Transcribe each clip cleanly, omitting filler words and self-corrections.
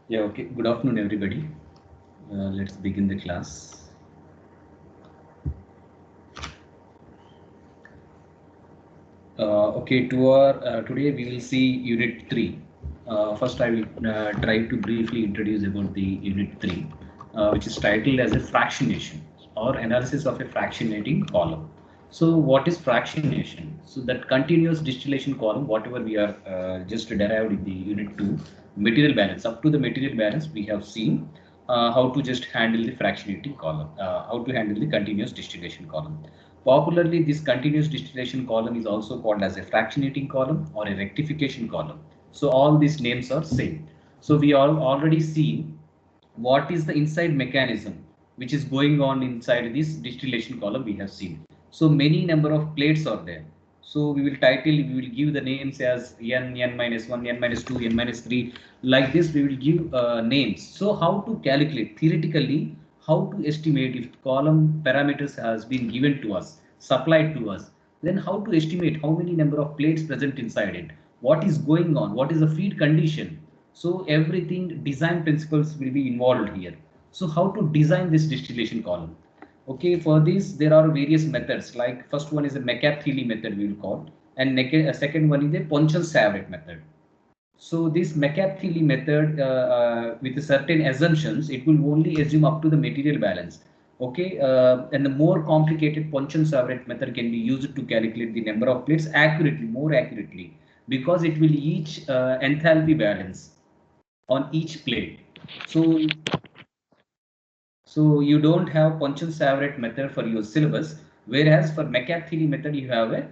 Yeah, okay. Good afternoon, everybody. Let's begin the class. Okay, today we will see Unit 3. First, I will try to briefly introduce about the Unit 3, which is titled as a fractionation or analysis of a fractionating column. So, what is fractionation? So, that continuous distillation column, whatever we are just derived in the Unit 2, material balance. Up to the material balance, we have seen how to just handle the fractionating column, how to handle the continuous distillation column. Popularly, this continuous distillation column is also called as a fractionating column or a rectification column. So all these names are same. So we all already seen what is the inside mechanism which is going on inside this distillation column we have seen. So many number of plates are there. So we will give the names as n minus 1, n minus 2, n minus 3. Like this, we will give names. So how to calculate theoretically, how to estimate if column parameters has been given to us, supplied to us, then how to estimate how many number of plates present inside it, what is going on, what is the feed condition. So everything design principles will be involved here. So how to design this distillation column? Okay, for this there are various methods. Like first one is a McCabe-Thiele method we will call, and second one is a Ponchon-Savret method. So this McCabe-Thiele method, with certain assumptions, it will only assume up to the material balance. Okay, and the more complicated Ponchon-Savret method can be used to calculate the number of plates accurately, more accurately, because it will each enthalpy balance on each plate. So so you don't have Ponchon-Savret method for your syllabus, whereas for McCabe-Thiele method you have a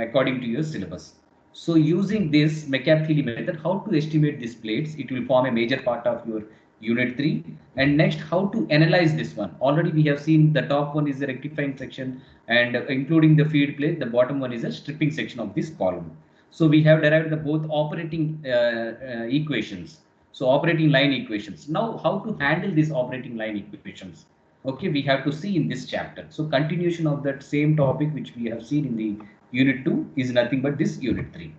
according to your syllabus. So using this McCabe-Thiele method, how to estimate these plates? It will form a major part of your Unit 3. And next, how to analyze this one? Already we have seen the top one is the rectifying section, and including the feed plate. The bottom one is a stripping section of this column. So we have derived the both operating equations, so operating line equations. Now how to handle these operating line equations? Okay, we have to see in this chapter. So continuation of that same topic which we have seen in the Unit 2 is nothing but this Unit 3.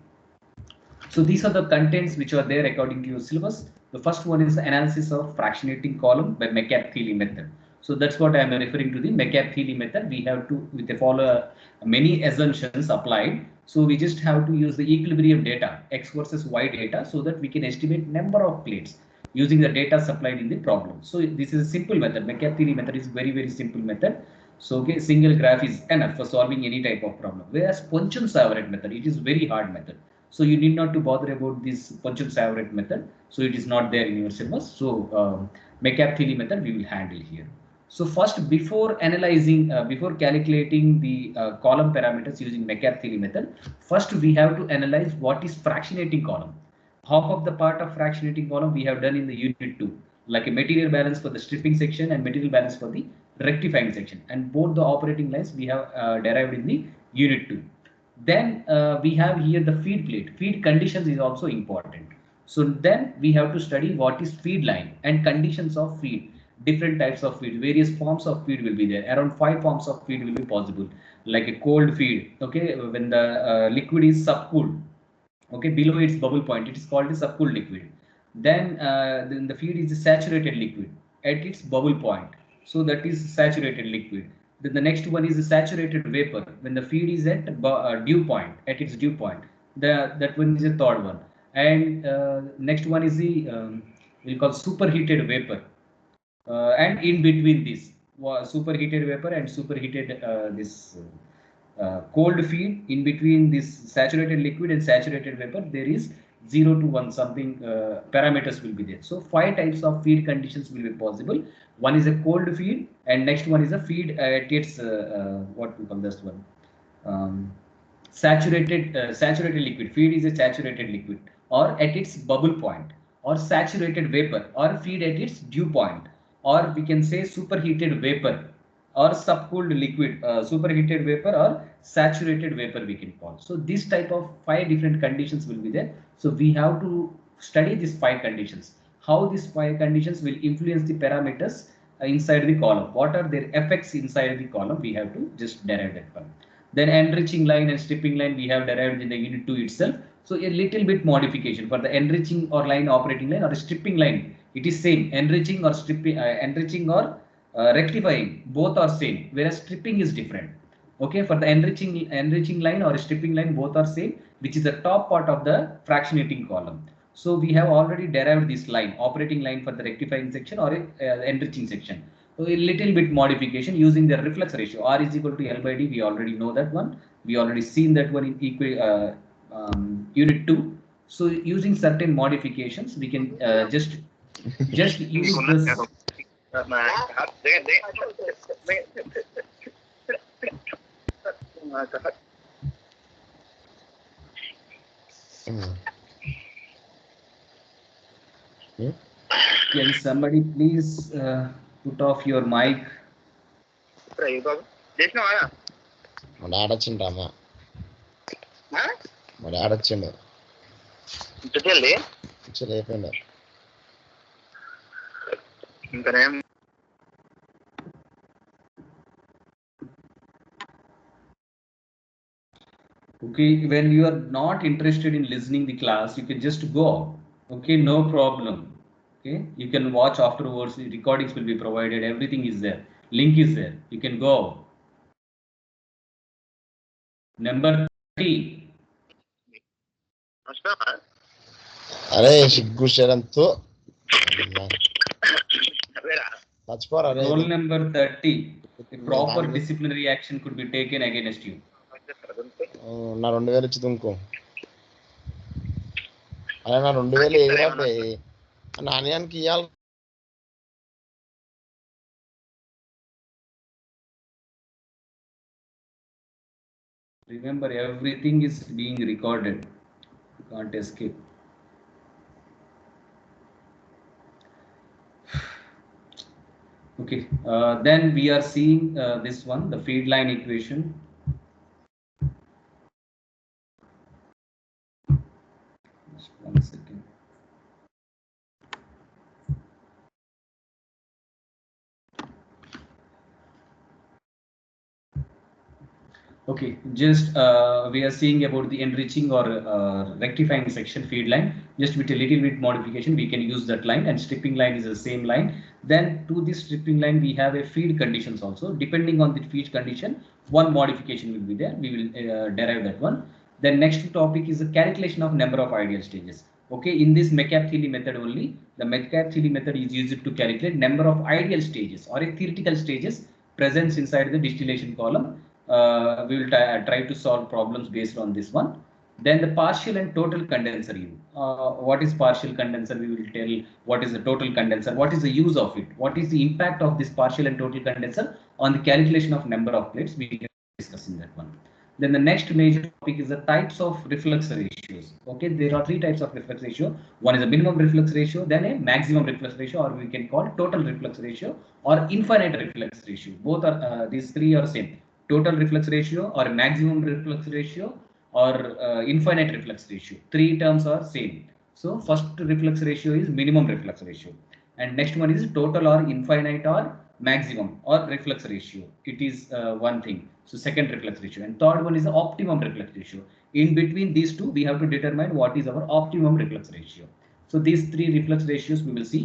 So these are the contents which are there according to your syllabus. The first one is the analysis of fractionating column by McCabe-Thiele method. So that's what I am referring to the McCabe-Thiele method. We have to with the follow many assumptions applied. So we just have to use the equilibrium data, X versus Y data, so that we can estimate number of plates using the data supplied in the problem. So this is a simple method. McCabe-Thiele method is very simple method. So okay, single graph is enough for solving any type of problem. Whereas Ponchon-Savret method, it is very hard method. So you need not to bother about this Ponchon-Savret method. So it is not there in your syllabus. So McCabe-Thiele method we will handle here. So first, before analyzing, before calculating the column parameters using McCabe-Thiele method, first we have to analyze what is fractionating column. Half of the part of fractionating column we have done in the Unit 2, like a material balance for the stripping section and material balance for the rectifying section. And both the operating lines we have derived in the Unit 2. Then we have here the feed plate. Feed conditions is also important. So then we have to study what is feed line and conditions of feed. Different types of feed, various forms of feed will be there. Around 5 forms of feed will be possible, like a cold feed. Okay, when the liquid is subcooled, okay, below its bubble point, it is called a subcooled liquid. Then the feed is a saturated liquid at its bubble point, so that is saturated liquid. Then the next one is a saturated vapor when the feed is at dew point, at its dew point. That one is a third one. And next one is the we'll call superheated vapor. And in between this superheated vapor and superheated this cold feed, in between this saturated liquid and saturated vapor, there is 0 to 1 something parameters will be there. So 5 types of feed conditions will be possible. One is a cold feed, and next one is a feed at its what we call this one, um, saturated liquid. Feed is a saturated liquid or at its bubble point, or saturated vapor, or feed at its dew point, or we can say superheated vapor or subcooled liquid, superheated vapor or saturated vapor we can call. So this type of 5 different conditions will be there. So we have to study these 5 conditions, how these 5 conditions will influence the parameters inside the column, what are their effects inside the column, we have to just derive that one. Then enriching line and stripping line we have derived in the Unit 2 itself. So a little bit modification for the enriching or line operating line or stripping line. It is same. Enriching or stripping, enriching or rectifying, both are same. Whereas stripping is different. Okay, for the enriching line or stripping line, both are same, which is the top part of the fractionating column. So we have already derived this line, operating line for the rectifying section or enriching section. So a little bit modification using the reflex ratio. R is equal to L by D. We already know that one. We already seen that one in unit 2. So using certain modifications, we can just use this. Can somebody please put off your mic? Okay, when you are not interested in listening the class, you can just go out. Okay, no problem. Okay, you can watch afterwards. The recordings will be provided. Everything is there. Link is there. You can go out. Number 30. Are Shigusharanto Roll number 30. A proper disciplinary action could be taken against you. నా 2000 ఇచ్చి దుంకో అలా నా 2000 ఎగిరాపే నాణ్యానికి ఇవ్వాలి. Remember, everything is being recorded. You can't escape. Okay, then we are seeing this one, the feed line equation. Just 1 second. Okay, just we are seeing about the enriching or rectifying section feed line. Just with a little bit modification, we can use that line, and stripping line is the same line. Then to this stripping line, we have a feed conditions also. Depending on the feed condition, one modification will be there. We will derive that one. Then next topic is the calculation of number of ideal stages. Okay, in this McCabe-Thiele method only, the McCabe-Thiele method is used to calculate number of ideal stages or a theoretical stages present inside the distillation column. We will try to solve problems based on this one. Then the partial and total condenser yield. What is partial condenser? We will tell what is the total condenser, what is the use of it, what is the impact of this partial and total condenser on the calculation of number of plates. We can discuss in that one. Then the next major topic is the types of reflux ratios. Okay, there are 3 types of reflux ratio. One is a minimum reflux ratio, then a maximum reflux ratio, or we can call total reflux ratio or infinite reflux ratio. Both are these 3 are same. Total reflux ratio or maximum reflux ratio or infinite reflux ratio. 3 terms are same. So first reflux ratio is minimum reflux ratio, and next one is total or infinite or maximum or reflux ratio. It is one thing. So second reflux ratio, and third one is the optimum reflux ratio. In between these two, we have to determine what is our optimum reflux ratio. So these 3 reflux ratios we will see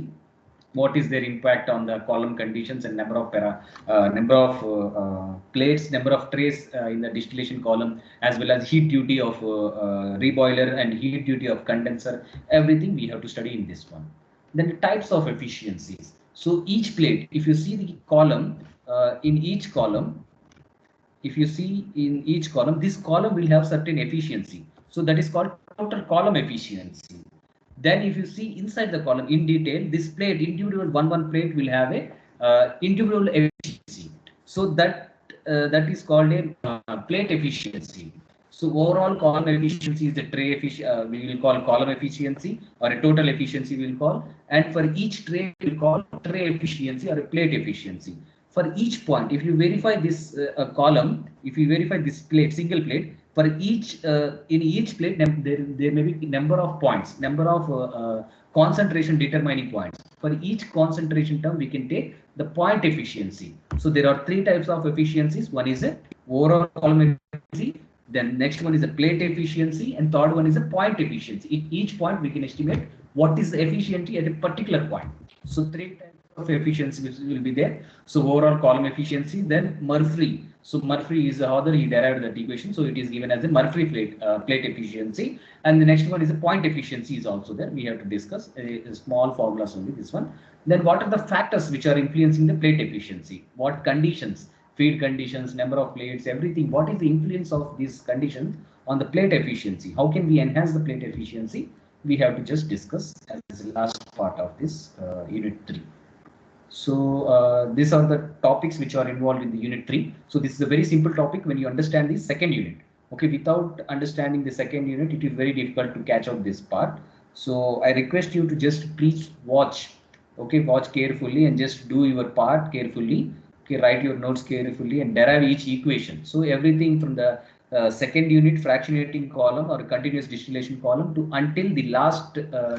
what is their impact on the column conditions and number of plates, number of trays in the distillation column, as well as heat duty of reboiler and heat duty of condenser. Everything we have to study in this one. Then the types of efficiencies. So each plate, if you see the column, in each column, if you see in each column, this column will have certain efficiency. So that is called total column efficiency. Then if you see inside the column in detail, this plate, individual one plate will have a individual efficiency. So that is called a plate efficiency. So overall column efficiency is the tray efficiency, we will call column efficiency, or a total efficiency we will call. And for each tray, we will call tray efficiency or a plate efficiency. For each point, if you verify this column, if you verify this plate, single plate, for each in each plate there may be number of points, number of concentration determining points. For each concentration term we can take the point efficiency. So there are 3 types of efficiencies. One is a overall column efficiency, Then next one is a plate efficiency, and third one is a point efficiency. At each point we can estimate what is the efficiency at a particular point. So three types of efficiency will be there. So overall column efficiency, then Murphy. So Murphy is the author, he derived that equation. So it is given as a Murphy plate efficiency. And the next one is a point efficiency is also there. We have to discuss a small formulas only, this one. Then what are the factors which are influencing the plate efficiency? What conditions? Feed conditions, number of plates, everything. What is the influence of these conditions on the plate efficiency? How can we enhance the plate efficiency? We have to just discuss as the last part of this unit 3. So these are the topics which are involved in the unit 3. So this is a very simple topic when you understand the second unit. Okay, without understanding the second unit, it is very difficult to catch up this part. So I request you to just please watch. Okay, watch carefully and just do your part carefully. Okay, write your notes carefully and derive each equation. So everything from the second unit fractionating column or continuous distillation column to until the last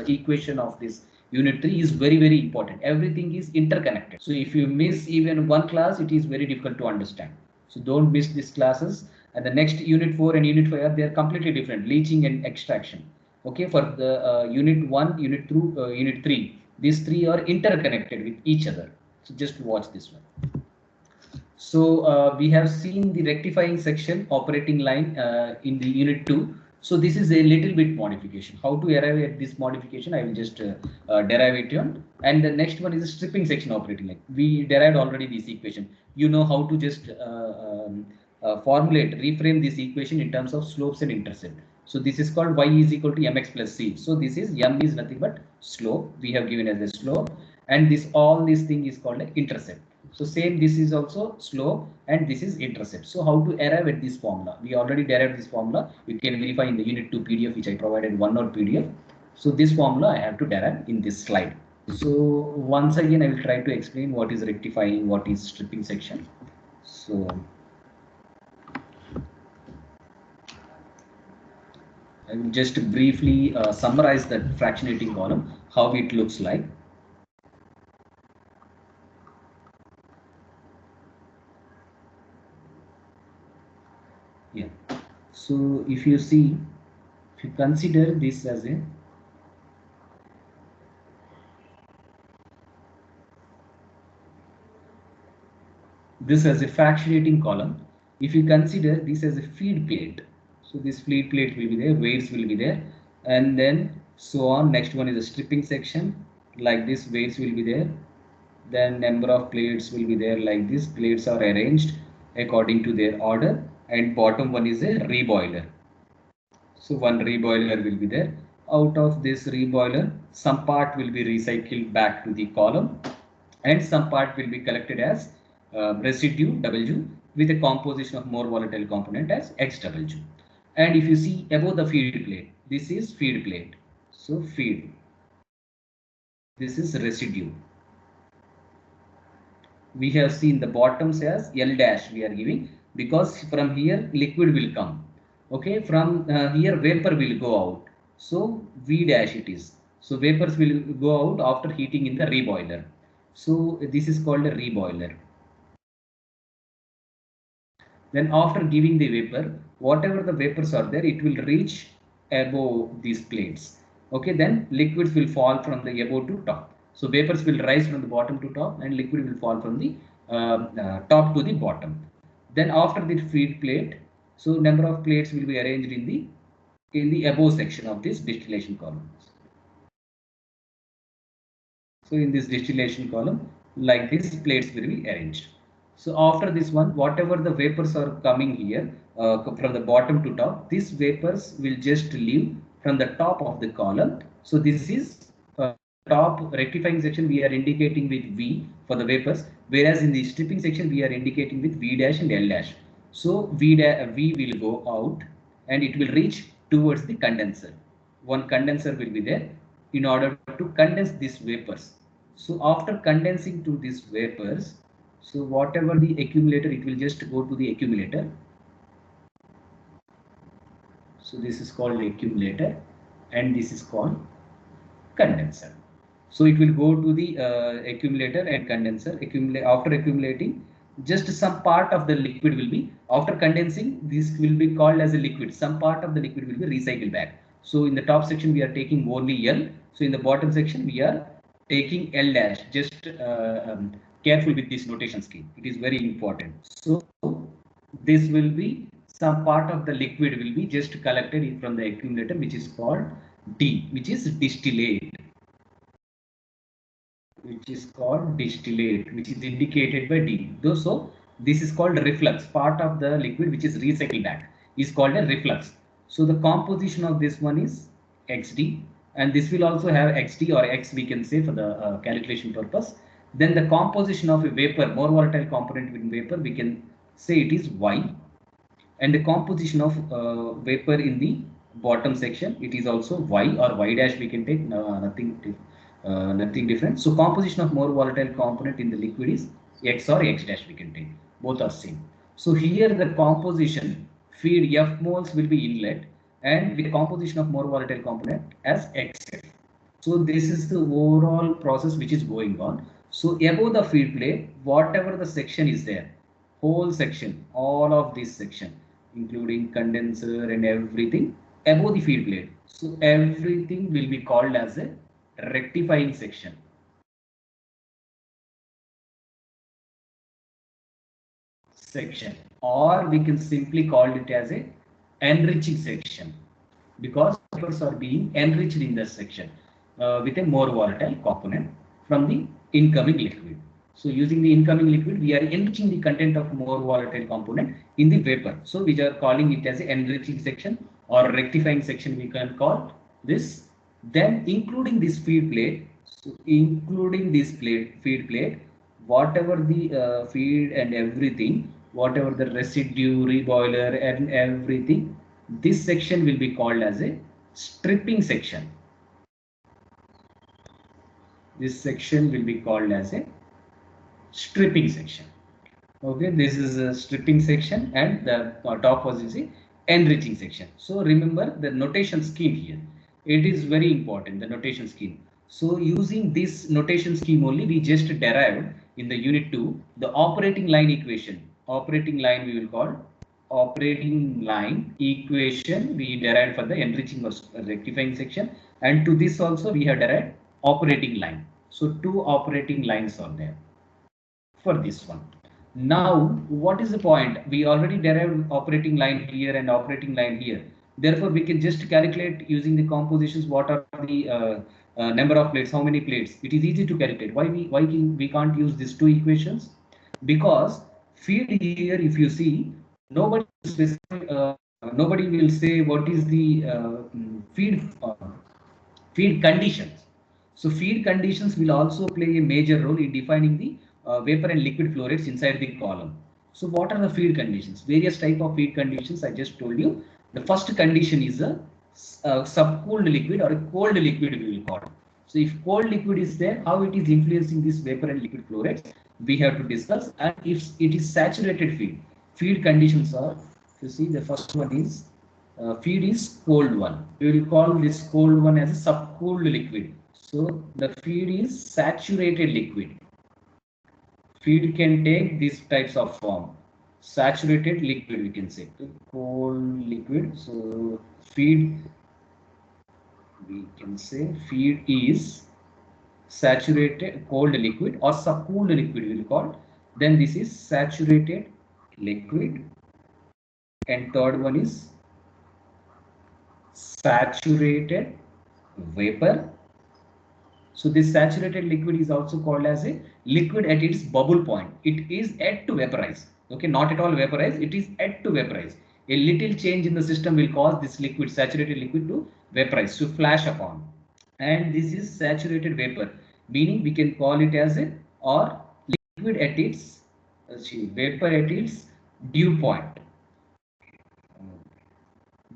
equation of this unit 3 is very, very important. Everything is interconnected. So if you miss even one class, it is very difficult to understand. So don't miss these classes. And the next unit 4 and unit 5 they are completely different, leaching and extraction. Okay, for the unit 1, unit 2, unit 3, these three are interconnected with each other. So just watch this one. So we have seen the rectifying section operating line in the unit 2. So this is a little bit modification. How to arrive at this modification, I will just derive it on. And the next one is a stripping section operating line. We derived already this equation. You know how to just reframe this equation in terms of slopes and intercept. So this is called y is equal to mx plus c. So this is m is nothing but slope. We have given as a slope, and this all this thing is called an intercept. So same, this is also slope and this is intercept. So how to arrive at this formula? We already derived this formula. You can verify in the unit 2 PDF which I provided OneNote PDF. So this formula I have to derive in this slide. So once again I will try to explain what is rectifying, what is stripping section. So I will just briefly summarize that fractionating column, how it looks like. Yeah. So if you see, if you consider this as a fractionating column, if you consider this as a feed plate, so this feed plate will be there, weights will be there, and then so on. Next one is a stripping section, like this, weights will be there, then number of plates will be there, like this, plates are arranged according to their order, and bottom one is a reboiler. So one reboiler will be there. Out of this reboiler, some part will be recycled back to the column, and some part will be collected as residue W with a composition of more volatile component as XW. And if you see above the feed plate, this is feed plate. So feed. This is residue. We have seen the bottoms as L dash we are giving because from here liquid will come. Okay, from here vapor will go out. So V dash it is. So vapors will go out after heating in the reboiler. So this is called a reboiler. Then after giving the vapor, whatever the vapors are there, it will reach above these plates. Okay, then liquids will fall from the above to top. So vapors will rise from the bottom to top, and liquid will fall from the top to the bottom. Then after the feed plate, so number of plates will be arranged in the above section of this distillation column. So in this distillation column, like this, plates will be arranged. So after this one, whatever the vapors are coming here from the bottom to top, these vapors will just leave from the top of the column. So this is top rectifying section we are indicating with V for the vapors, whereas in the stripping section we are indicating with V dash and L dash. So V will go out and it will reach towards the condenser. One condenser will be there in order to condense these vapors. So after condensing to these vapors, so whatever the accumulator, it will just go to the accumulator. So this is called accumulator and this is called condenser. So it will go to the accumulator and condenser. After accumulating, just some part of the liquid will be, after condensing, this will be called as a liquid. Some part of the liquid will be recycled back. So in the top section, we are taking only L. So in the bottom section, we are taking L dash. Just careful with this notation scheme. It is very important. So this will be some part of the liquid will be just collected from the accumulator, which is called D, which is distillate, which is indicated by D. Though, so this is called reflux. Part of the liquid which is recycled back is called a reflux. So the composition of this one is XD, and this will also have XD or X, we can say, for the calculation purpose. Then the composition of a vapor, more volatile component in vapor, we can say it is Y, and the composition of vapor in the bottom section, it is also Y or Y dash, we can take, nothing different. So composition of more volatile component in the liquid is X or X dash, we can take, both are same. So here the composition feed F moles will be inlet, and with composition of more volatile component as XF. So this is the overall process which is going on. So above the feed plate, whatever the section is there, whole section, all of this section, including condenser and everything above the feed plate. So everything will be called as a rectifying section. Or we can simply call it as a enriching section, because vapors are being enriched in this section with a more volatile component from the incoming liquid. So using the incoming liquid, we are enriching the content of more volatile component in the vapor. So we are calling it as an enriching section or rectifying section, we can call this. Then including this feed plate, so including this feed plate, whatever the feed and everything, whatever the residue, reboiler and everything, this section will be called as a stripping section. This section will be called as a stripping section. Okay, this is a stripping section, and the top was the enriching section. So remember the notation scheme here. It is very important, the notation scheme. So using this notation scheme only, we just derived in the unit 2 the operating line equation. Operating line we will call operating line equation we derived for the enriching or rectifying section, and to this also we have derived operating line. So two operating lines are there for this one. Now, what is the point? We already derived operating line here and operating line here. Therefore, we can just calculate using the compositions what are the number of plates, how many plates. It is easy to calculate. We can't use these two equations? Because feed here, if you see, nobody will specify, nobody will say what is the feed conditions. So feed conditions will also play a major role in defining the vapor and liquid flow rates inside the column. So what are the feed conditions? Various type of feed conditions I just told you. The first condition is a subcooled liquid or a cold liquid we will call it. So if cold liquid is there, how it is influencing this vapor and liquid flow rates, we have to discuss. And if it is saturated feed conditions are, you see the first one is feed is cold one. We will call this cold one as a subcooled liquid. So the feed is saturated liquid. Feed can take these types of form. Saturated liquid, we can say. Cold liquid. So feed, we can say feed is saturated cold liquid or subcooled liquid we will call. Then this is saturated liquid, and third one is saturated vapor. So this saturated liquid is also called as a liquid at its bubble point. It is at to vaporize. Okay, not at all vaporize. It is at to vaporize. A little change in the system will cause this liquid, saturated liquid, to vaporize, to flash upon. And this is saturated vapor, meaning we can call it as a or liquid at its vapor at its dew point.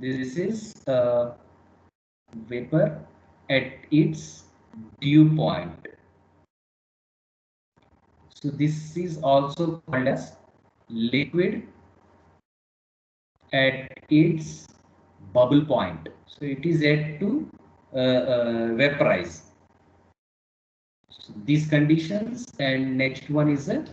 This is vapor at its dew point. So this is also called as liquid at its bubble point. So it is yet to vaporize. So these conditions, and next one is a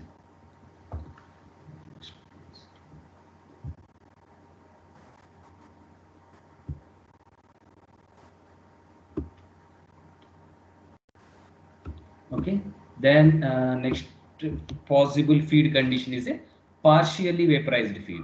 Then next possible feed condition is a partially vaporized feed.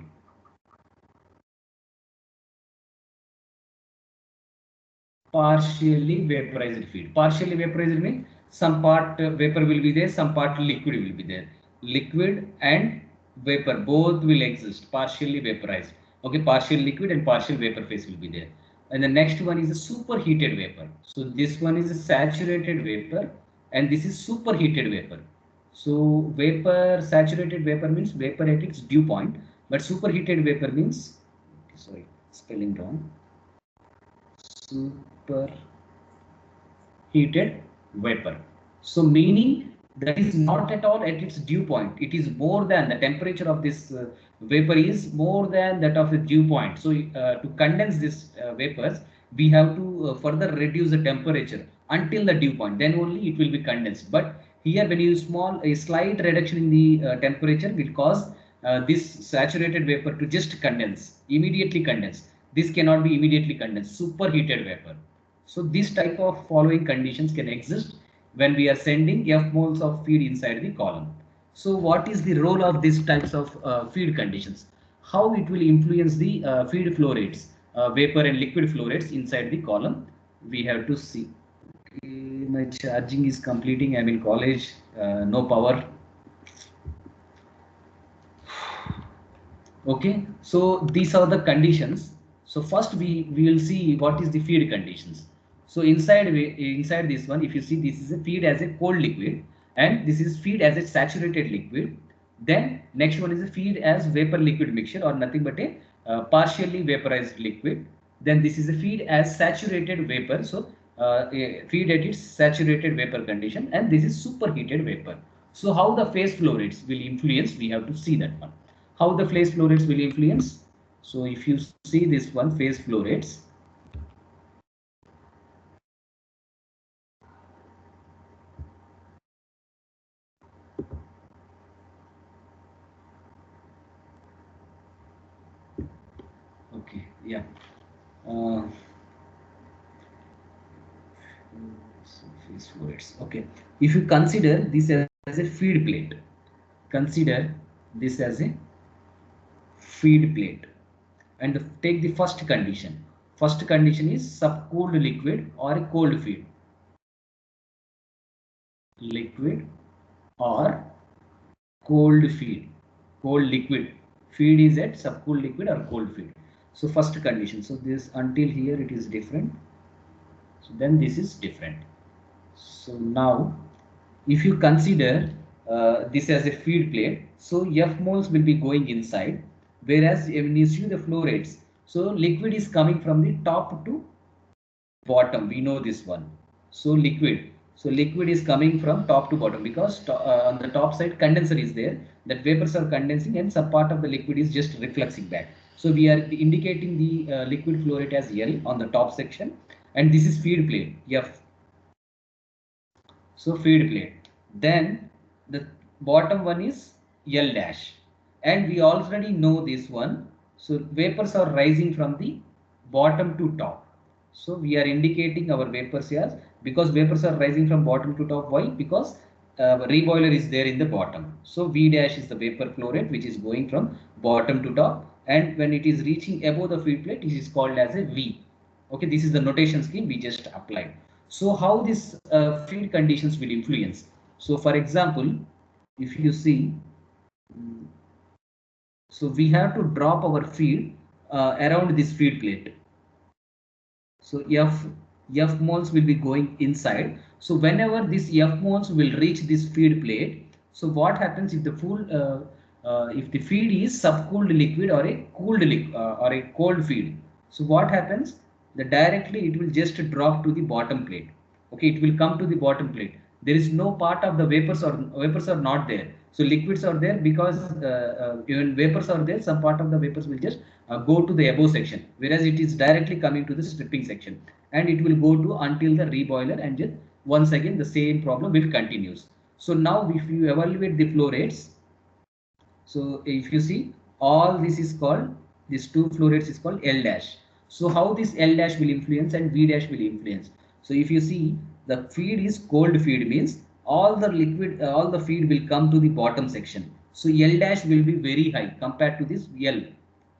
Partially vaporized feed. Partially vaporized means some part vapor will be there, some part liquid will be there. Liquid and vapor both will exist. Partially vaporized. Okay, partial liquid and partial vapor phase will be there. And the next one is a superheated vapor. So this one is a saturated vapor, and this is superheated vapor. So vapor, saturated vapor means vapor at its dew point, but superheated vapor means, sorry, spelling wrong. Superheated vapor. So meaning that is not at all at its dew point. It is more than the temperature of this vapor is more than that of the dew point. So to condense this vapors, we have to further reduce the temperature until the dew point. Then only it will be condensed. But here, when you a slight reduction in the temperature will cause this saturated vapor to just condense, immediately condense. This cannot be immediately condensed. Superheated vapor. So this type of following conditions can exist when we are sending F moles of feed inside the column. So what is the role of these types of feed conditions? How it will influence the feed flow rates, vapor and liquid flow rates inside the column? We have to see. Okay, my charging is completing. I'm in college, no power. Okay, so these are the conditions. So first we will see what is the feed conditions. So inside this one, if you see, this is a feed as a cold liquid, and this is feed as a saturated liquid. Then next one is a feed as vapor liquid mixture, or nothing but a partially vaporized liquid. Then this is a feed as saturated vapor. So a feed at its saturated vapor condition, and this is superheated vapor. So how the phase flow rates will influence, we have to see that one. How the phase flow rates will influence? So if you see this one, phase flow rates. Okay, yeah. Uh, so phase flow rates. Okay. If you consider this as a feed plate, consider this as a feed plate, and take the first condition. First condition is subcooled liquid or a cold feed. Liquid or cold feed, cold liquid. Feed is at subcooled liquid or cold feed. So first condition. So this until here it is different. So then this is different. So now if you consider this as a feed plate, so F moles will be going inside, whereas when you see the flow rates, so liquid is coming from the top to bottom. We know this one. So liquid is coming from top to bottom, because on the top side condenser is there, that vapors are condensing and some part of the liquid is just refluxing back. So we are indicating the liquid flow rate as L on the top section, and this is feed plate F. So feed plate. Then the bottom one is L dash, and we already know this one. So vapors are rising from the bottom to top. So we are indicating our vapors here, because vapors are rising from bottom to top. Why? Because reboiler is there in the bottom. So V dash is the vapor flow rate which is going from bottom to top, and when it is reaching above the feed plate, it is called as a V. Okay, this is the notation scheme we just applied. So how this feed conditions will influence? So for example, if you see, so we have to drop our feed around this feed plate. So F moles will be going inside. So whenever this F moles will reach this feed plate, so what happens if the if the feed is subcooled liquid or a cooled or a cold feed? So what happens? The directly it will just drop to the bottom plate. Okay, it will come to the bottom plate. There is no part of the vapors are not there. So liquids are there, because even vapors are there, some part of the vapors will just go to the above section, whereas it is directly coming to the stripping section, and it will go to until the reboiler, and just once again the same problem will continues. So now if you evaluate the flow rates, so if you see, all this is called, these two flow rates is called L dash. So how this L dash will influence and V dash will influence? So if you see, the feed is cold feed means all the liquid, all the feed will come to the bottom section. So L dash will be very high compared to this L.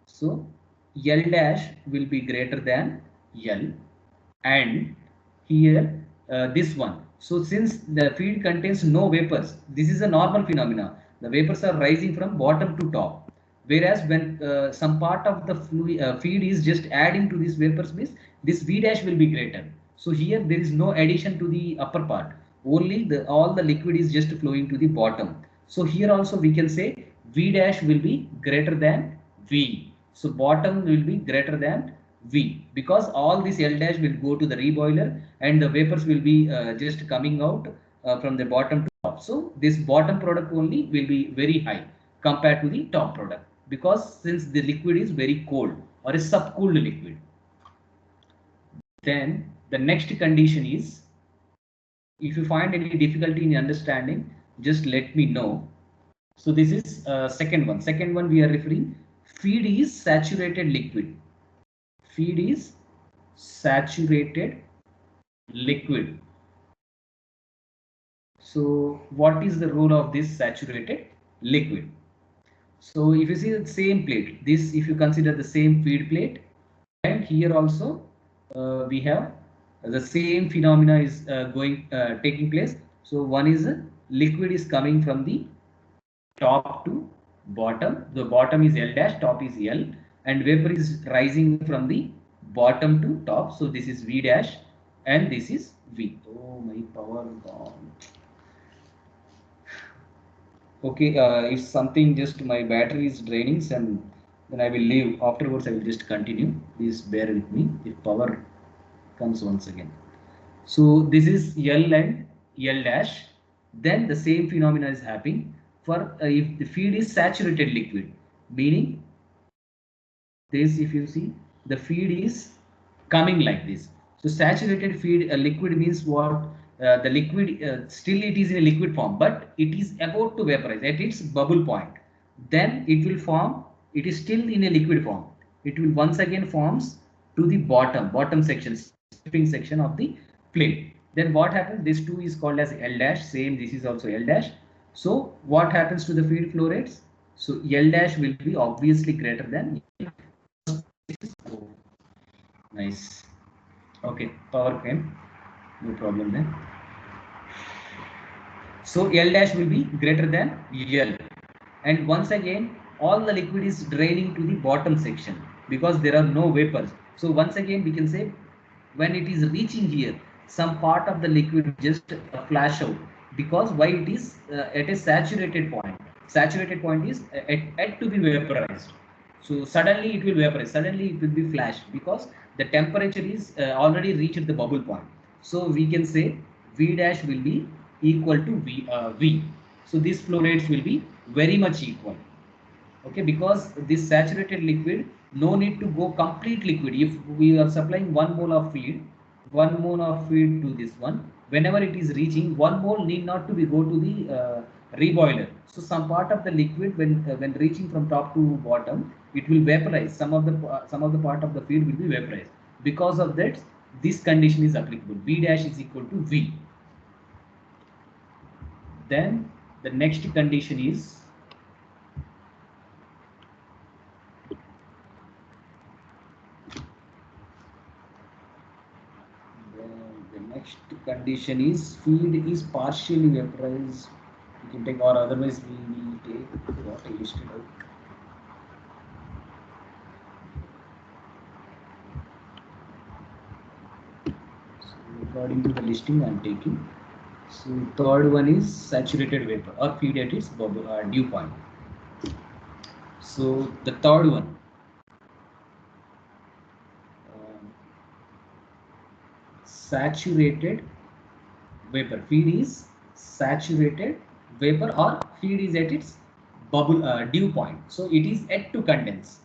So L dash will be greater than L, and here this one. So since the feed contains no vapors, this is a normal phenomena, the vapors are rising from bottom to top, whereas when some part of the feed is just adding to this vapors means this V dash will be greater. So here there is no addition to the upper part, only the all the liquid is just flowing to the bottom. So here also we can say V dash will be greater than V. So bottom will be greater than V, because all this L dash will go to the reboiler and the vapors will be just coming out from the bottom to top. So this bottom product only will be very high compared to the top product, because since the liquid is very cold or a subcooled liquid. Then the next condition is, if you find any difficulty in understanding, just let me know. So this is second one. Second one we are referring, feed is saturated liquid. Feed is saturated liquid. So what is the role of this saturated liquid? So if you see the same plate, this if you consider the same feed plate, and here also we have the same phenomena is taking place. So one is liquid is coming from the top to bottom. The bottom is L dash, top is L, and vapor is rising from the bottom to top. So this is V dash and this is V. Oh, my power gone. Okay, if something just my battery is draining, and then I will leave. Afterwards, I will just continue. Please bear with me if power comes once again. So this is L and L dash. Then the same phenomena is happening for if the feed is saturated liquid, meaning this, if you see, the feed is coming like this. So saturated feed liquid means what? The liquid still it is in a liquid form, but it is about to vaporize at its bubble point. Then it will form, it is still in a liquid form, it will once again forms to the bottom section, sipping section of the plate. Then what happens, this 2 is called as L dash, same this is also L dash. So what happens to the feed flow rates? So L dash will be obviously greater than. Oh, nice. Okay, power came. No problem then. So L dash will be greater than L. And once again, all the liquid is draining to the bottom section because there are no vapors. So once again, we can say when it is reaching here, some part of the liquid just flash out, because why it is at a saturated point. Saturated point is at to be vaporized. So suddenly it will vaporize, suddenly it will be flashed because the temperature is already reached the bubble point. So we can say V dash will be equal to V. So these flow rates will be very much equal. Okay, because this saturated liquid, no need to go complete liquid. If we are supplying 1 mole of feed, 1 mole of feed to this one, whenever it is reaching 1 mole need not to be go to the reboiler. So some part of the liquid when reaching from top to bottom, it will vaporize. Some of the part of the feed will be vaporized. Because of that, this condition is applicable. V dash is equal to V. Then the next condition is, the next condition is feed is partially vaporized. You can take, or otherwise we will take what I listed out. So according to the listing I am taking. So third one is saturated vapor or feed at its dew point. So the third one, um, saturated vapor. Feed is saturated vapor or feed is at its dew point. So it is yet to condense.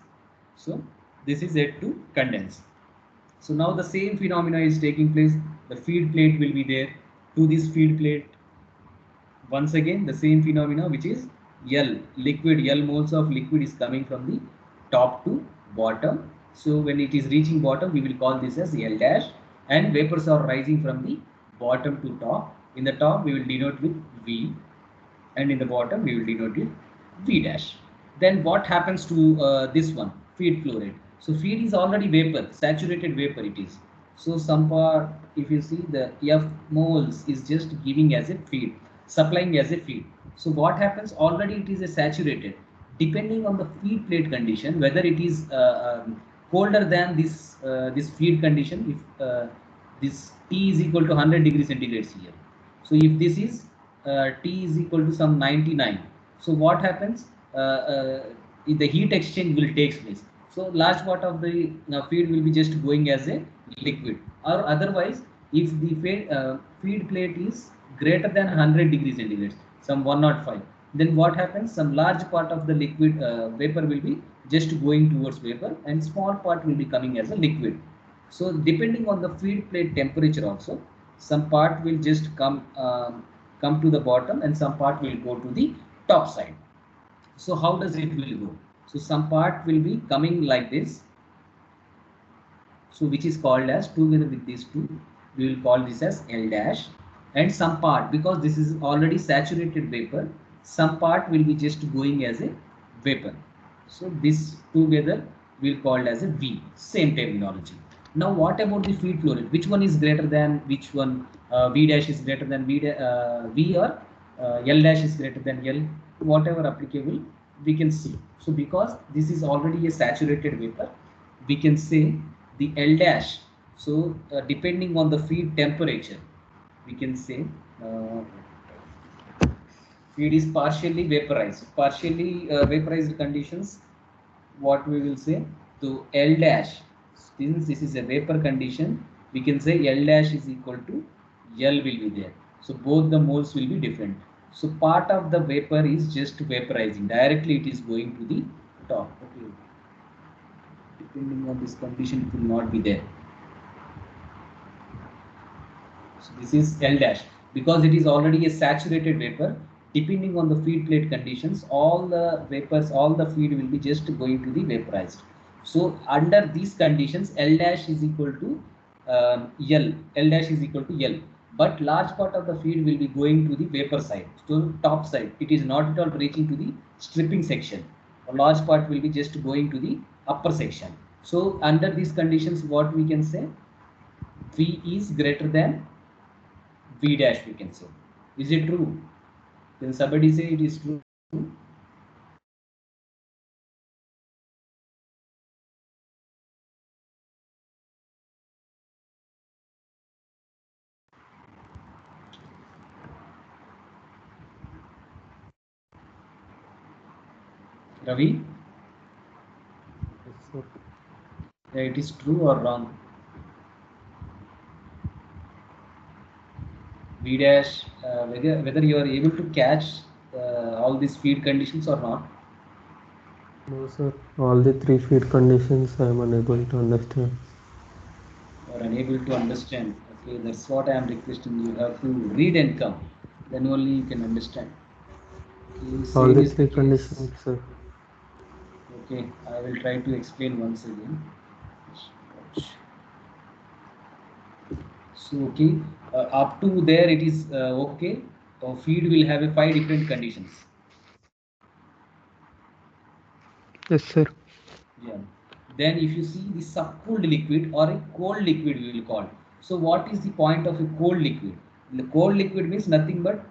So this is yet to condense. So now the same phenomena is taking place. The feed plate will be there. To this feed plate, once again the same phenomena, which is L liquid, L moles of liquid is coming from the top to bottom. So when it is reaching bottom, we will call this as L dash, and vapors are rising from the bottom to top. In the top we will denote with V, and in the bottom we will denote it V dash. Then what happens to this one, feed flow rate? So feed is already vapor, saturated vapor it is. So some part, if you see the F moles is just giving as a feed, supplying as a feed. So what happens, already it is a saturated. Depending on the feed plate condition, whether it is colder than this feed condition, if this T is equal to 100 degrees centigrade here. So if this is T is equal to some 99. So what happens? The heat exchange will take place. So large part of the feed will be just going as a liquid, or otherwise, if the feed plate is greater than 100 degrees centigrade, some 105, then what happens? Some large part of the liquid vapor will be just going towards vapor, and small part will be coming as a liquid. So depending on the feed plate temperature also, some part will just come to the bottom, and some part will go to the top side. So how does it will go? So some part will be coming like this, so which is called as, together with these two, we will call this as L dash. And some part, because this is already saturated vapor, some part will be just going as a vapor. So this together we will call as a V, same terminology. Now what about the feed flow rate? Which one is greater than which one? V dash is greater than V, or L dash is greater than L, whatever applicable we can see. So because this is already a saturated vapor, we can say the L dash. So depending on the feed temperature, we can say uh, feed is partially vaporized. Partially vaporized conditions, what we will say, to L dash. Since this is a vapor condition, we can say L dash is equal to L will be there. So both the moles will be different. So part of the vapor is just vaporizing. Directly it is going to the top. Okay. Depending on this condition, it will not be there. So this is L dash, because it is already a saturated vapor. Depending on the feed plate conditions, all the vapors, all the feed will be just going to be vaporized. So under these conditions, L dash is equal to L. L dash is equal to L. But large part of the feed will be going to the vapor side, to top side. It is not at all reaching to the stripping section. A large part will be just going to the upper section. So under these conditions, what we can say, V is greater than V dash, we can say. Is it true? Can somebody say it is true? Ravi? Yes, sir. Yeah, it is true or wrong? V dash, whether you are able to catch all these feed conditions or not, No, sir. All the three feed conditions I am unable to understand. or unable to understand. Okay, that's what I am requesting. You have to read and come. Then only you can understand. Okay, All same the is the three case. conditions, sir. Okay, I will try to explain once again. So okay, up to there it is okay. Feed will have a 5 different conditions. Yes, sir. Yeah. Then if you see the subcooled liquid or a cold liquid, we will call. So what is the point of a cold liquid? The cold liquid means nothing but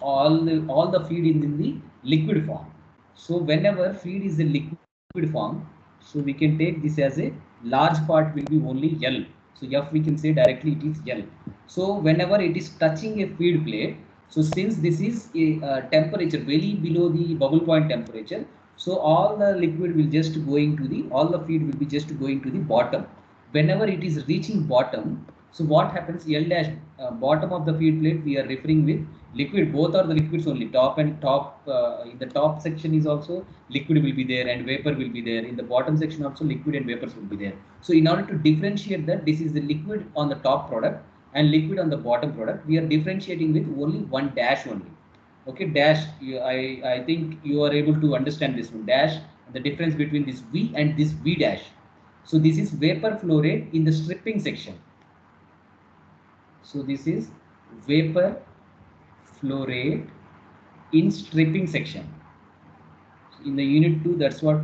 all the feed is in the liquid form. So whenever feed is in liquid form, so we can take this as a large part will be only L. So F we can say directly it is L. So whenever it is touching a feed plate, so since this is a temperature very below the bubble point temperature, so all the liquid will just going to the, all the feed will be just going to the bottom. Whenever it is reaching bottom, so what happens, L dash, bottom of the feed plate we are referring with liquid, both are the liquids only, top and top, in the top section is also liquid will be there and vapor will be there. In the bottom section also liquid and vapors will be there. So in order to differentiate that, this is the liquid on the top product and liquid on the bottom product, we are differentiating with only one dash only. Okay, dash, I think you are able to understand this one. Dash, the difference between this V and this V dash. So this is vapor flow rate in the stripping section. So this is vapor flow rate in stripping section. In the unit 2, that's what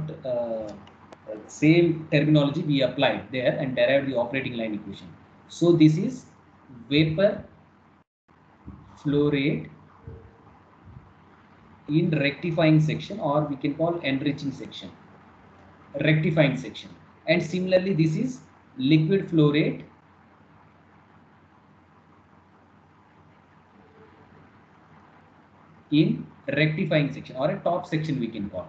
same terminology we applied there and derived the operating line equation. So this is vapor flow rate in rectifying section, or we can call enriching section, rectifying section. And similarly, this is liquid flow rate in rectifying section, or a top section we can call.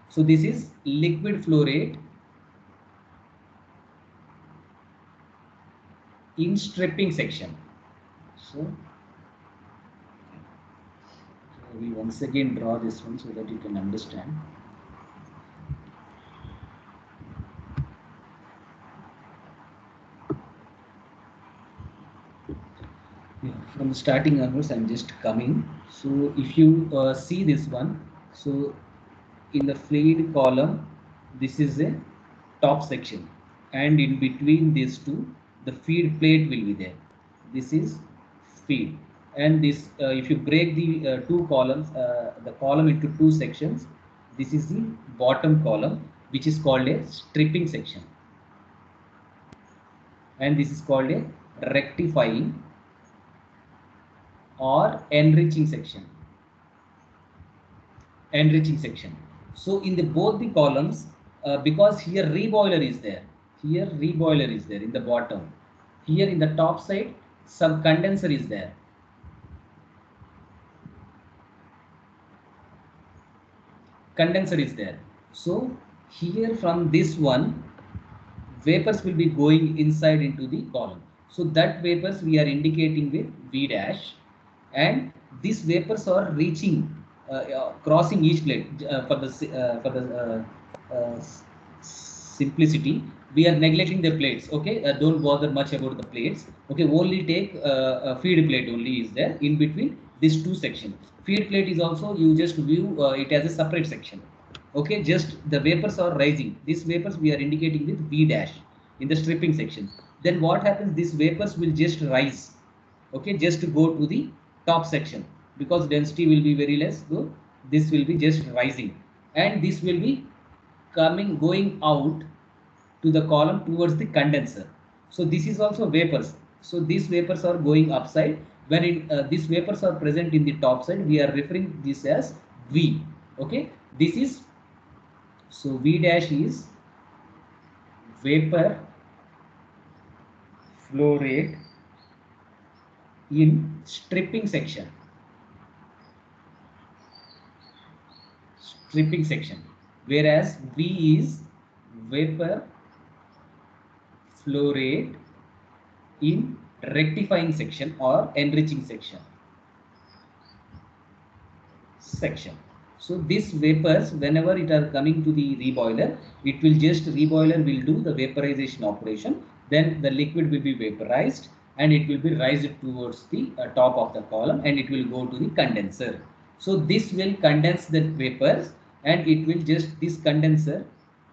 So this is liquid flow rate in stripping section. So we once again draw this one so that you can understand. Yeah, from the starting onwards, I'm just coming. So if you see this one, so in the feed column, this is a top section, and in between these two, the feed plate will be there. This is feed, and this if you break the two columns, the column into two sections, this is the bottom column, which is called a stripping section, and this is called a rectifying or enriching section. So in the both the columns, because here reboiler is there, in the bottom, here in the top side some condenser is there, so here from this one, vapors will be going inside into the column. So that vapors we are indicating with V dash, and these vapors are reaching, crossing each plate. For the simplicity, we are neglecting the plates. Okay, don't bother much about the plates. Okay, only take a feed plate only is there in between these two sections. Feed plate is also, you just view it as a separate section. Okay, just the vapors are rising. These vapors we are indicating with V dash in the stripping section. Then what happens? These vapors will just rise. Okay, just to go to the top section, because density will be very less. So this will be just rising, and this will be going out to the column towards the condenser. So this is also vapors. So these vapors are going upside. When these vapors are present in the top side, we are referring this as V. Okay, this is, so V dash is vapor flow rate in stripping section, whereas V is vapor flow rate in rectifying section or enriching section. So these vapors, whenever it are coming to the reboiler, it will just, reboiler will do the vaporization operation. Then the liquid will be vaporized and it will be raised towards the top of the column, and it will go to the condenser. So this will condense the vapors, and it will just, this condenser,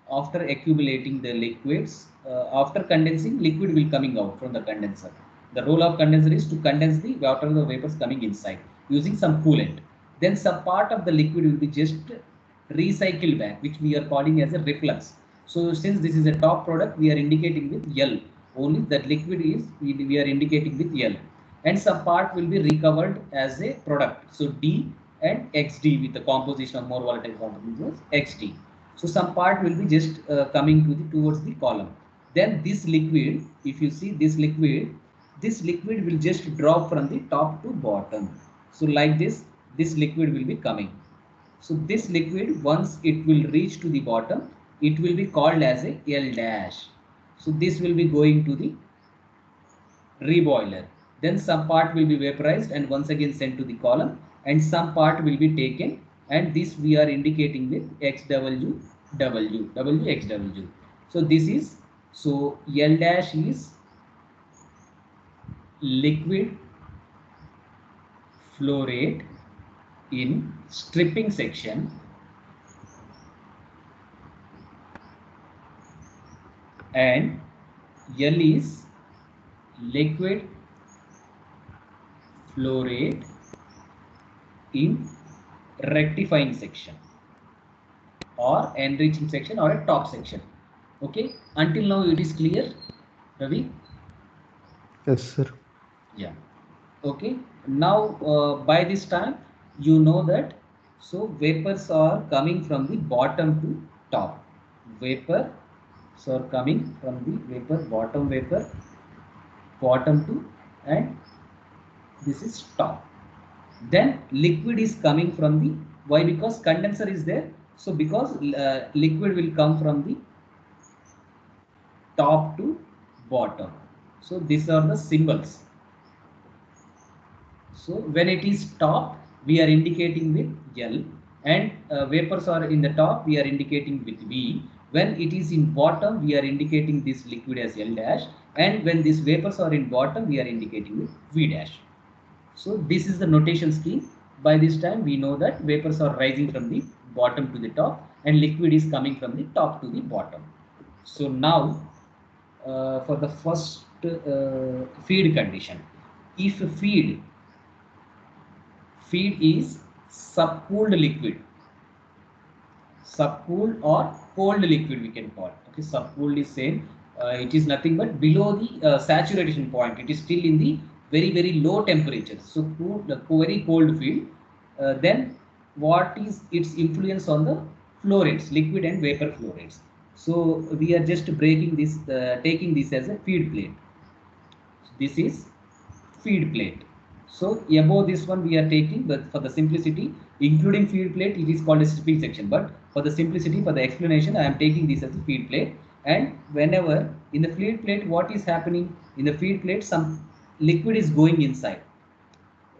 after accumulating the liquids, after condensing, liquid will coming out from the condenser. The role of condenser is to condense the water, the vapors coming inside using some coolant. Then some part of the liquid will be just recycled back, which we are calling as a reflux. So since this is a top product, we are indicating with L. Only that liquid is, we are indicating with L. And some part will be recovered as a product. So D and XD, with the composition of more volatile components, XD. So some part will be just coming to the towards the column. Then this liquid, if you see this liquid will just drop from the top to bottom. So like this liquid will be coming. So this liquid, once it will reach to the bottom, it will be called as a L dash. So this will be going to the reboiler. Then some part will be vaporized and once again sent to the column, and some part will be taken, and this we are indicating with XW, WXW. So this is, so L dash is liquid flow rate in stripping section, and L is liquid flow rate in rectifying section or enriching section or a top section. Okay, until now it is clear, Ravi? Yes, sir. Yeah. Okay, now by this time you know that so vapors are coming from the bottom to top. Vapor so are coming from the bottom to, and this is top. Then liquid is coming from the, why? Because condenser is there, so because liquid will come from the top to bottom. So these are the symbols. So when it is top, we are indicating with L, and vapors are in the top, we are indicating with V. When it is in bottom, we are indicating this liquid as L dash, and when these vapors are in bottom, we are indicating with V dash. So this is the notation scheme. By this time, we know that vapors are rising from the bottom to the top, and liquid is coming from the top to the bottom. So now, for the first feed condition, if feed is subcooled liquid, subcooled or cold liquid we can call it. Okay, subcooled is same, it is nothing but below the saturation point, it is still in the very low temperature. So cool, the very cold feed, then what is its influence on the flow rates, liquid and vapor flow rates? So we are just breaking this, taking this as a feed plate. This is feed plate. So above this one we are taking, but for the simplicity, including feed plate, it is called a stripping section. But for the simplicity, for the explanation, I am taking this as a feed plate. And whenever in the feed plate, what is happening in the feed plate? Some liquid is going inside,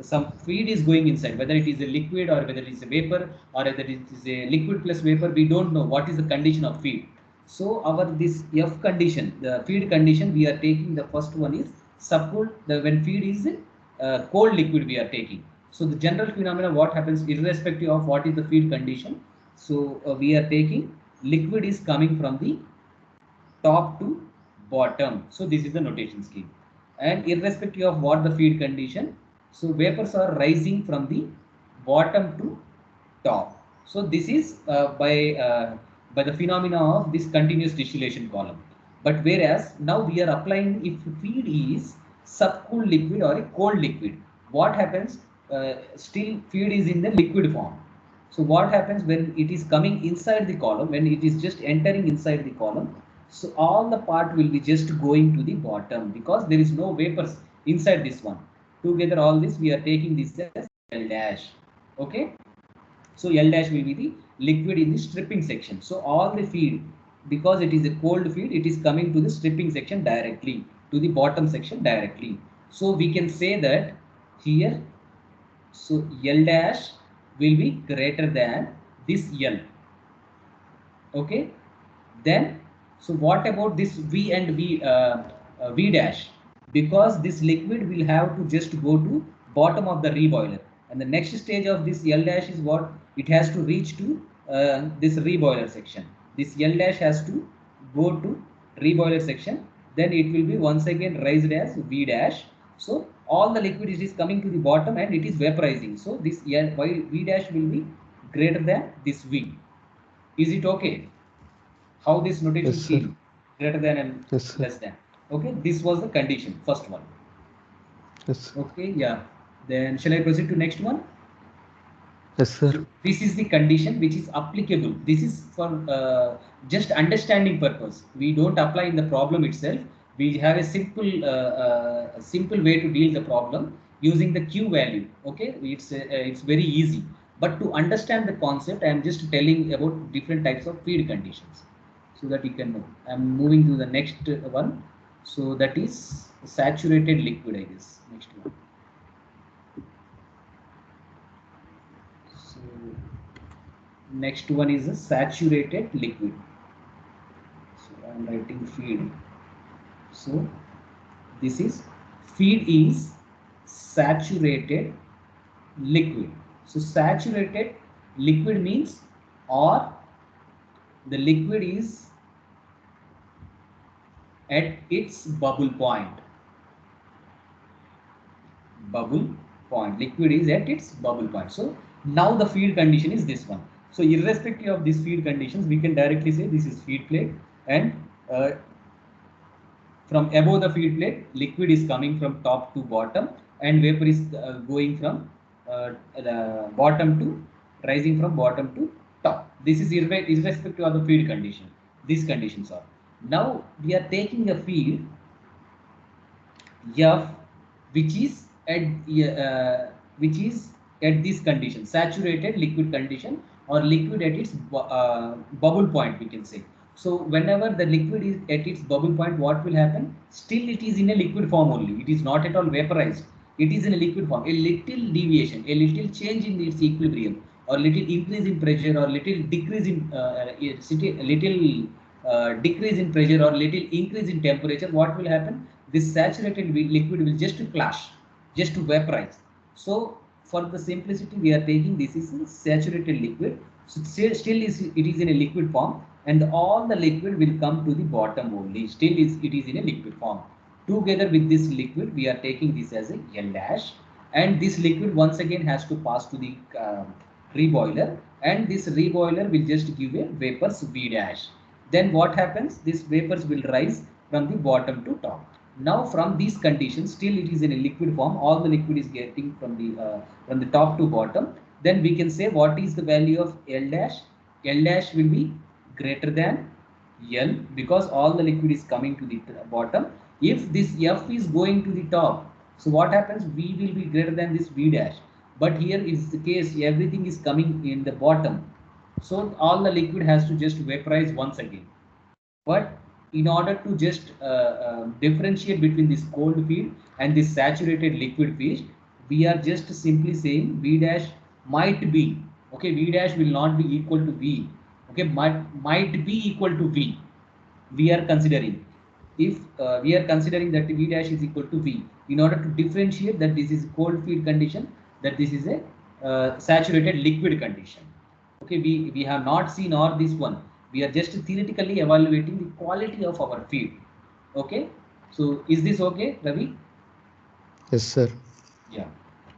some feed is going inside, whether it is a liquid or whether it is a vapor or whether it is a liquid plus vapor, we don't know what is the condition of feed. So our this F condition, the feed condition, we are taking the first one is subcooled. The when feed is cold liquid we are taking. So the general phenomena what happens irrespective of what is the feed condition. So we are taking liquid is coming from the top to bottom. So this is the notation scheme. And irrespective of what the feed condition, so vapors are rising from the bottom to top. So this is by the phenomena of this continuous distillation column. But whereas now we are applying, if feed is subcooled liquid or a cold liquid, what happens? Still feed is in the liquid form. So what happens when it is coming inside the column, when it is just entering inside the column, so all the part will be just going to the bottom because there is no vapors inside this one. Together all this we are taking this as L dash. Okay. So L dash will be the liquid in the stripping section. So all the feed, because it is a cold feed, it is coming to the stripping section directly, to the bottom section directly. So we can say that here, so L dash will be greater than this L. Okay. Then, so what about this V and V dash? Because this liquid will have to just go to bottom of the reboiler, and the next stage of this L dash is what? It has to reach to this reboiler section. This L dash has to go to reboiler section. Then it will be once again raised as V dash. So all the liquid is coming to the bottom and it is vaporizing. So this V dash will be greater than this V. Is it okay? How this Yes, notation sir. scheme, greater than and Yes, sir. less than. Okay, this was the condition, first one. Yes, sir. Okay, yeah. Then shall I proceed to next one? Yes, sir. So this is the condition which is applicable. This is for just understanding purpose. We don't apply in the problem itself. We have a simple way to deal the problem using the Q value. Okay, it's very easy. But to understand the concept, I am just telling about different types of feed conditions, so that you can know. I am moving to the next one. So that is saturated liquid, I guess. Next one. So next one is a saturated liquid. So I'm writing feed. So this is feed is saturated liquid. So saturated liquid means, or the liquid is at its bubble point. Bubble point. Liquid is at its bubble point. So now the feed condition is this one. So irrespective of these feed conditions, we can directly say this is feed plate, and from above the feed plate, liquid is coming from top to bottom, and vapor is going from the bottom to rising from bottom to top. This is irrespective of the feed condition. These conditions are. Now we are taking a feed F, which is at which is at this condition, saturated liquid condition, or liquid at its bubble point, we can say. So whenever the liquid is at its bubble point, what will happen? Still it is in a liquid form only. It is not at all vaporized. It is in a liquid form. A little deviation, a little change in its equilibrium, or little increase in pressure, or little decrease in little decrease in pressure, or little increase in temperature, what will happen? This saturated liquid will just flash, just to vaporize. So for the simplicity, we are taking this is a saturated liquid. So still is it is in a liquid form, and all the liquid will come to the bottom only. Still is it is in a liquid form. Together with this liquid, we are taking this as a L dash, and this liquid once again has to pass to the reboiler, and this reboiler will just give a vapors V dash. Then what happens? These vapors will rise from the bottom to top. Now from these conditions, still it is in a liquid form. All the liquid is getting from the top to bottom. Then we can say what is the value of L dash? L dash will be greater than L, because all the liquid is coming to the bottom. If this F is going to the top, so what happens? V will be greater than this V dash. But here is the case, everything is coming in the bottom. So all the liquid has to just vaporize once again. But in order to just differentiate between this cold feed and this saturated liquid feed, we are just simply saying V dash might be, okay, V dash will not be equal to V, okay, might be equal to V. We are considering, if we are considering that V dash is equal to V, in order to differentiate that this is cold feed condition, that this is a saturated liquid condition. Okay, we have not seen all this one. We are just theoretically evaluating the quality of our feed. Okay, so is this okay, Ravi? Yes, sir. Yeah.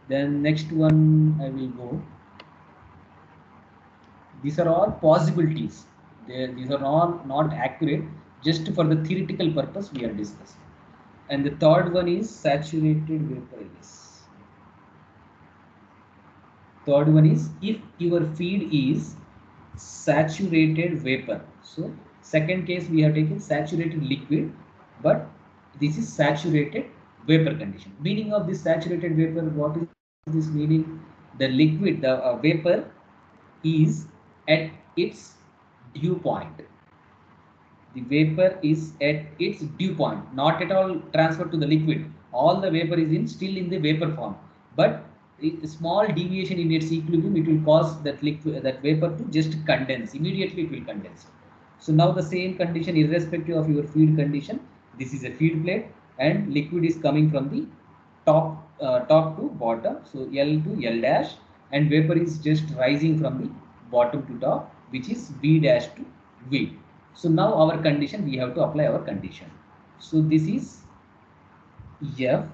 Then next one I will go. These are all possibilities. These are all not accurate. Just for the theoretical purpose we are discussing. And the third one is saturated vapor. Yes. Third one is if your feed is saturated vapor. So second case we have taken saturated liquid, but this is saturated vapor condition. Meaning of this saturated vapor, what is this meaning? The liquid, the vapor is at its dew point. The vapor is at its dew point, not at all transferred to the liquid. All the vapor is in still in the vapor form, but a small deviation in its equilibrium, it will cause that liquid, that vapor to just condense. Immediately it will condense. So now the same condition, irrespective of your feed condition, this is a feed plate, and liquid is coming from the top to bottom. So L to L dash, and vapor is just rising from the bottom to top, which is V dash to V. So now our condition, we have to apply our condition. So this is F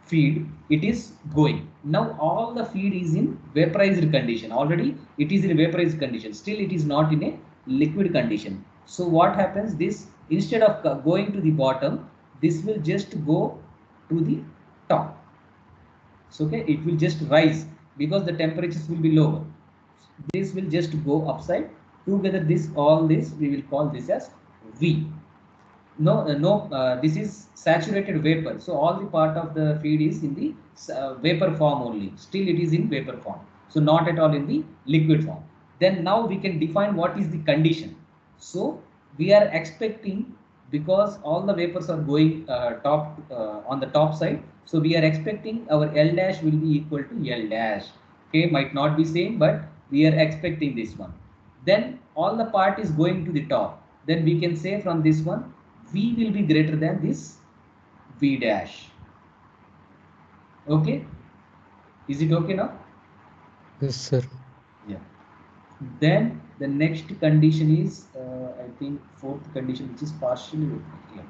feed, it is going. Now all the feed is in vaporized condition. Already it is in vaporized condition. Still it is not in a liquid condition. So what happens? This, instead of going to the bottom, this will just go to the top. So okay, it will just rise because the temperatures will be lower. This will just go upside. Together this, all this we will call this as V. This is saturated vapor. So all the part of the feed is in the vapor form only. Still it is in vapor form. So not at all in the liquid form. Then now we can define what is the condition. So we are expecting, because all the vapors are going on the top side. So we are expecting our L dash will be equal to L dash. Okay, might not be same, but we are expecting this one. Then all the part is going to the top. Then we can say from this one, V will be greater than this V dash. Okay, is it okay now? Yes, sir. Yeah. Then the next condition is, I think fourth condition, which is partially vaporized. Yeah.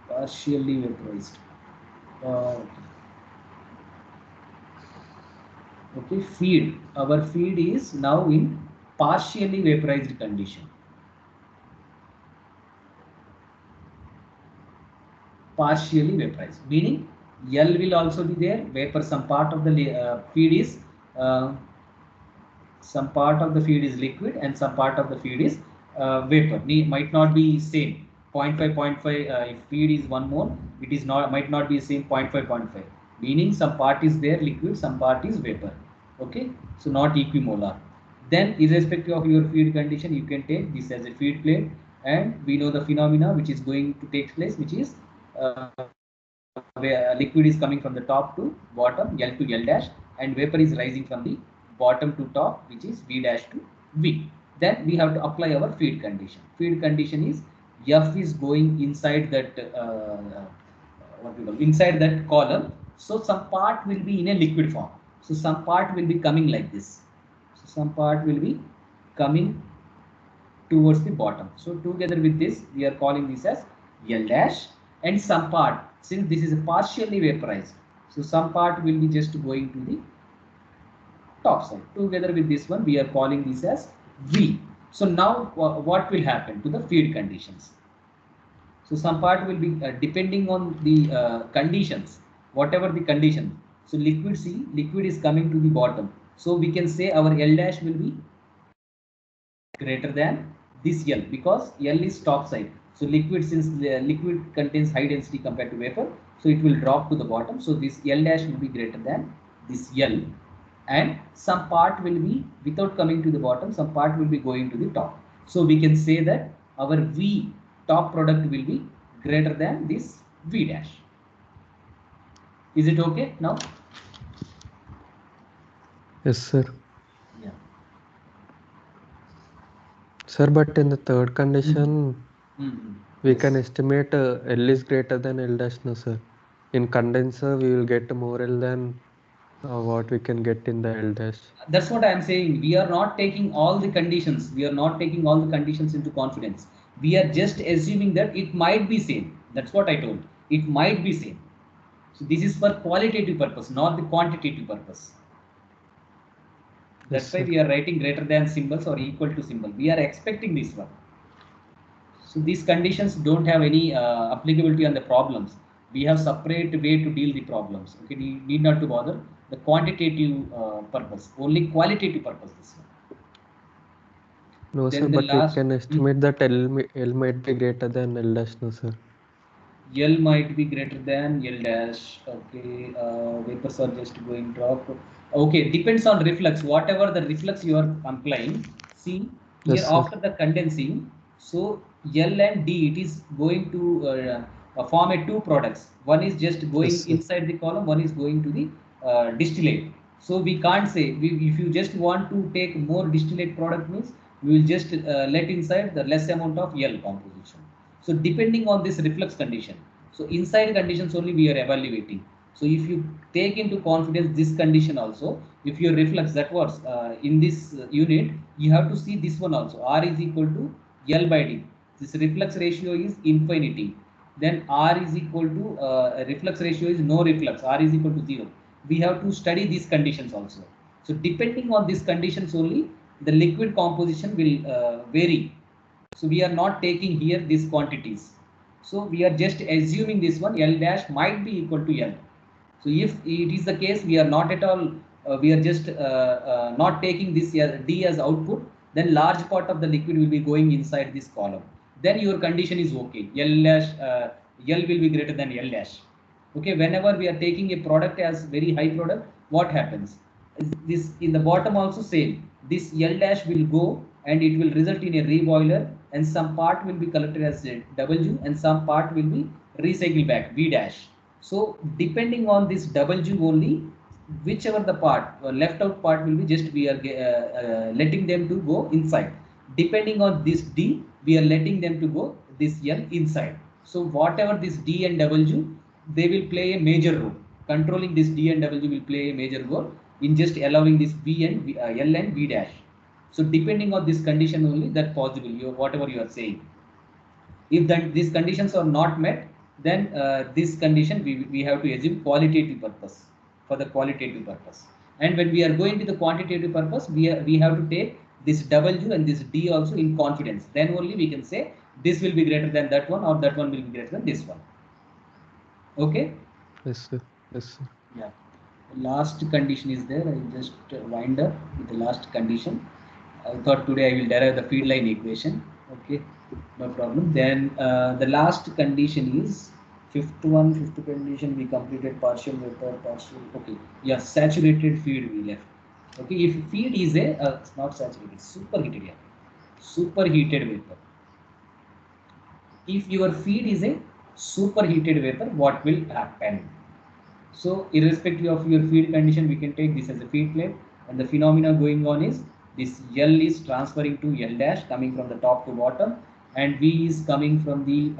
Partially vaporized. Uh, Okay, feed. Our feed is now in partially vaporized condition. Partially vaporized, meaning L will also be there. Vapor, some part of the feed is uh, some part of the feed is liquid and some part of the feed is vapor. Might not be same 0.5 0.5. If feed is 1 mole, it is not, might not be same 0.5 0.5, meaning some part is there liquid, some part is vapor. Okay, so not equimolar. Then irrespective of your feed condition, you can take this as a feed plate, and we know the phenomena which is going to take place, which is where liquid is coming from the top to bottom, L to L dash, and vapor is rising from the bottom to top, which is V dash to V. Then we have to apply our feed condition. Feed condition is F is going inside that what we call inside that column. So some part will be in a liquid form. So some part will be coming like this. So some part will be coming towards the bottom. So together with this, we are calling this as L dash, and some part, since this is partially vaporized, so some part will be just going to the top side. Together with this one, we are calling this as V. So now what will happen to the feed conditions? So some part will be depending on the conditions, whatever the condition. So liquid C, liquid is coming to the bottom. So we can say our L dash will be greater than this L, because L is top side. So liquid, since the liquid contains high density compared to vapor, so it will drop to the bottom. So this L dash will be greater than this L, and some part will be without coming to the bottom, some part will be going to the top. So we can say that our V top product will be greater than this V dash. Is it okay now? Yes, sir. Yeah. Sir, but in the third Mm-hmm. condition, Mm-hmm. we can Yes. estimate L is greater than L dash, no, sir. In condenser, we will get more L than what we can get in the L dash. That's what I'm saying. We are not taking all the conditions, we are not taking all the conditions into confidence. We are just assuming that it might be same. That's what I told, it might be same. So this is for qualitative purpose, not the quantitative purpose. Yes, That's why sir. we are writing greater than symbols or equal to symbol. We are expecting this one. So these conditions don't have any applicability on the problems. We have separate way to deal the problems. Okay, we need not to bother the quantitative purpose, only qualitative purpose this one. No, sir, Then the but we last, can estimate that L might be greater than L dash, no, sir. L might be greater than L dash. Okay, vapors are just going drop. Okay, depends on reflux. Whatever the reflux you are applying. See Yes, here sir. after the condensing, so L and D, it is going to form a two products. One is just Yes, going sir. inside the column. One is going to the distillate. So we can't say if you just want to take more distillate product means we will just let inside the less amount of L composition. So depending on this reflux condition, so inside conditions only we are evaluating. So if you take into confidence this condition also, if your reflux that was in this unit, you have to see this one also. R is equal to L by D. This reflux ratio is infinity. Then R is equal to reflux ratio is no reflux. R is equal to 0. We have to study these conditions also. So depending on these conditions only, the liquid composition will vary. So we are not taking here these quantities. So we are just assuming this one L dash might be equal to L. So if it is the case, we are not at all, we are just not taking this D as output, then large part of the liquid will be going inside this column. Then your condition is okay. L dash, L will be greater than L dash. Okay, whenever we are taking a product as very high product, what happens? This in the bottom also same. This L dash will go and it will result in a reboiler, and some part will be collected as a W and some part will be recycled back V dash. So depending on this W only, whichever the part left out part will be just we are letting them to go inside. Depending on this D, we are letting them to go this L inside. So whatever this D and W, they will play a major role. Controlling this D and W will play a major role in just allowing this V and L and V dash. So depending on this condition only, that possible. Whatever you are saying. If that these conditions are not met, then this condition we have to assume qualitative purpose, for the qualitative purpose. And when we are going to the quantitative purpose, we have to take this W and this D also in confidence. Then only we can say this will be greater than that one, or that one will be greater than this one. Okay. Yes, sir. Yes, sir. Yeah. Last condition is there. I will just wind up with the last condition. I thought today I will derive the feed line equation. Okay, no problem. Then the last condition is fifth one. Fifth condition we completed partial vapor, partial. Okay, yeah, saturated feed we left. Okay, if feed is a it's not saturated, superheated. Yeah, superheated vapor. If your feed is a superheated vapor, what will happen? So irrespective of your feed condition, we can take this as a feed plate, and the phenomena going on is this L is transferring to L dash, coming from the top to bottom, and V is coming from the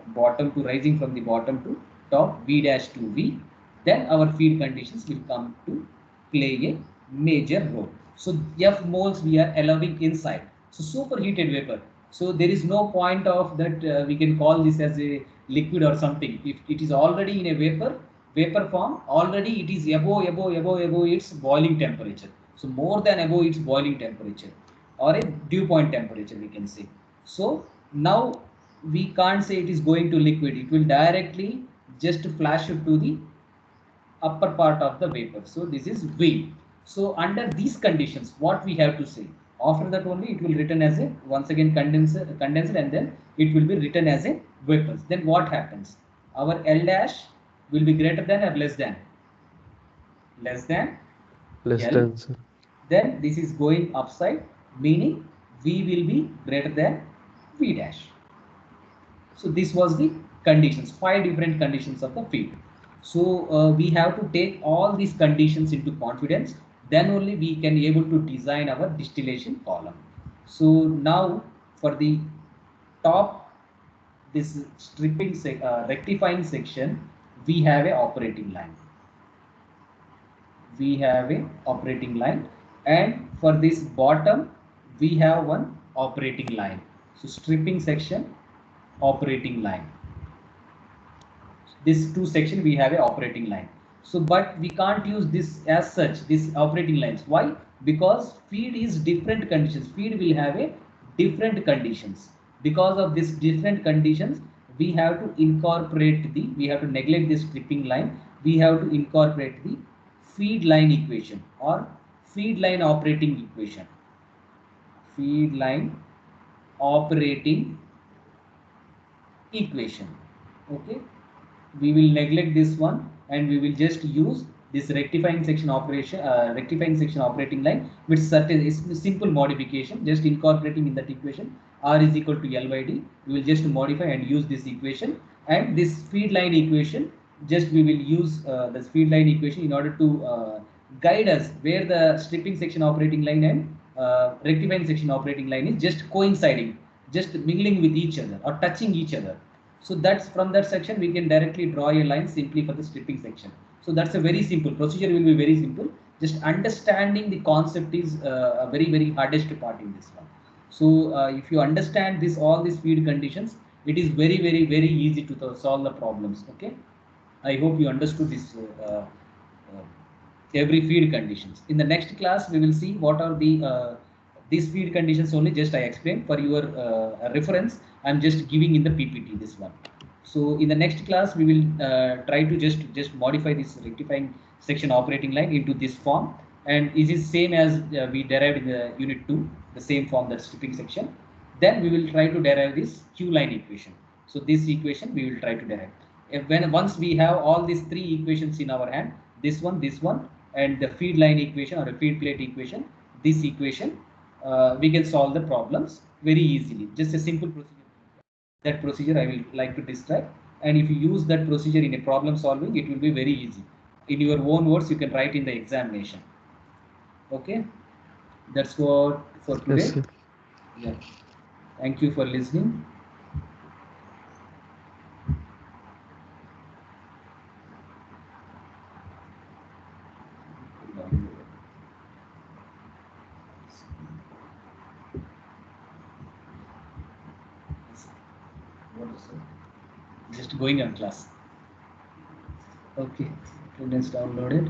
bottom to rising from the bottom to top, V dash to V. Then our feed conditions will come to play a major role. So F moles we are allowing inside. So superheated vapor. So there is no point of that we can call this as a liquid or something. If it is already in a vapor form, already it is above its boiling temperature. So more than above its boiling temperature, or a dew point temperature we can say. So now we can't say it is going to liquid. It will directly just flash to the upper part of the vapor. So this is V. So under these conditions, what we have to say? After that only it will written as a once again condensed, and then it will be written as a vapors. Then what happens? Our L dash will be greater than or less than Less L. than, sir. Then this is going upside, meaning V will be greater than V dash. So this was the conditions, 5 different conditions of the feed. So we have to take all these conditions into confidence. Then only we can able to design our distillation column. So now for the top, this rectifying section, we have a operating line. We have a operating line, and for this bottom we have one operating line. So stripping section, operating line, this two section we have a operating line. So but we can't use this as such, this operating lines. Why? Because feed is different conditions, feed will have a different conditions. Because of this different conditions, we have to incorporate the, we have to neglect this stripping line, we have to incorporate the feed line equation or feed line operating equation. Feed line operating equation. Okay, we will neglect this one, and we will just use this rectifying section operating line with certain simple modification, just incorporating in that equation R is equal to L by D. We will just modify and use this equation, and this feed line equation, just we will use the feed line equation in order to guide us where the stripping section operating line and rectifying section operating line is just coinciding, just mingling with each other or touching each other. So that's from that section we can directly draw a line simply for the stripping section. So that's a very simple procedure, will be very simple. Just understanding the concept is a very hardest part in this one. So if you understand this, all these feed conditions, it is very easy to solve the problems. Okay, I hope you understood this every feed conditions. In the next class, we will see what are the these feed conditions only. Just I explained for your reference. I'm just giving in the PPT this one. So in the next class, we will try to just modify this rectifying section operating line into this form, and it is same as we derived in the unit 2, the same form, that stripping section. Then we will try to derive this Q line equation. So this equation we will try to derive. When once we have all these 3 equations in our hand, this one, and the feed line equation or a feed plate equation, this equation, we can solve the problems very easily. Just a simple procedure. That procedure I will like to describe, and if you use that procedure in a problem solving, it will be very easy. In your own words, you can write in the examination. Okay, that's what for Yes, today. sir. Yeah, thank you for listening. What is it? Just going on class. Okay, attendance downloaded.